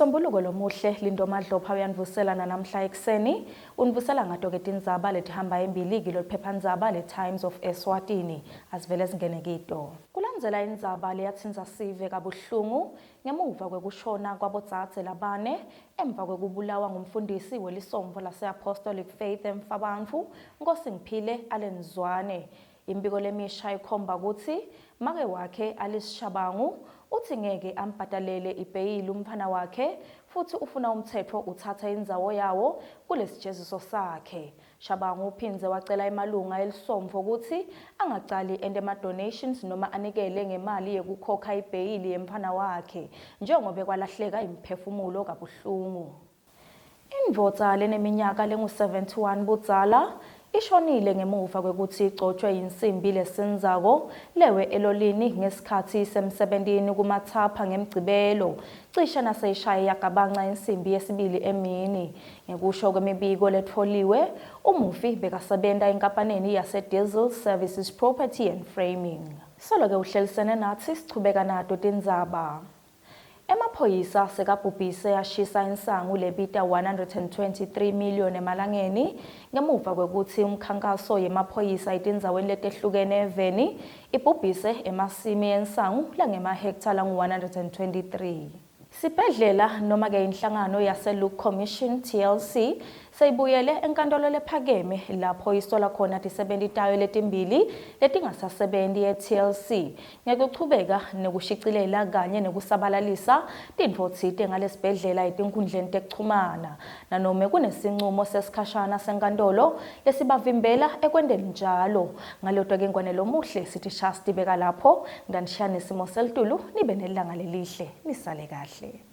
Ngosombuluko lomuhle Lindo Madlopha uyanvuselana namhla ekseni unvusela ngato-ke tindzaba letihamba embili kilo phephandzaba le-Times of Eswatini asivele singene kito. Kulandzela indzaba leyatsinza sive kabuhlungu ngemuva kwekushona kwabodzadze labane emva kwekubulawa ngumfundisi welisomvo lase-Apostolic Faith eMfabantfu Nkosi Ngiphile Allen Zwane. Imbiko lemisha ikhomba kutsi make wakhe Alice Shabangu uthi ngeke ambhatalele ibheyili umfana wakhe futhi ufuna umthetho uthatha indzawo yawo kulesijeziso sakhe. Shabangu uphindze wacela emalunga elisomvo ukuthi angacali ema-donations noma anikele ngemali yekukhokha ibheyili yemfana wakhe njengoba kwalahleka imphefumulo kabuhlungu. Indvodza leneminyaka lengu-71 budzala ishonile ngemuva kwekuthi igcotshwe yinsimbi lesindzako lewe elolini ngesikhathi semsebentini kumathapha ngeMgcibelo cishe naseyishaye yagabanca insimbi yesibili emini. Ngekusho kwemibiko letfoliwe umufi bekasebenta enkampanini yase-Diesel Services Property and Framing. Solo-ke uhlelisene nathi sichubeka nato tindzaba. Emaphoyisa sekabhubhise yashisa insangu lebita 123 million emalangeni ngemuva kwekuthi umkhankaso yemaphoyisa etindzaweni letehlukene eveni ibhubhise emasimi yensangu langemahektha langu-123. Sibhedlela noma-ke inhlangano yase-Luke Commission TLC seyibuyele enkantolo lephakeme lapho isola khona tisebenti tayo letimbili letingasasebenti ye-TLC ngekuchubeka nekushicilela kanye nekusabalalisa tintfo tsite ngalesibhedlela etinkhundleni tekuchumana nanome kunesincumo sesikhashana senkantolo lesibavimbela ekwenteni njalo. Ngalotwa-ke ngwane lomuhle sithi shasi tibeka lapho ngandishaya nesimo selitulu nibe nelanga lelihle nisale kahle.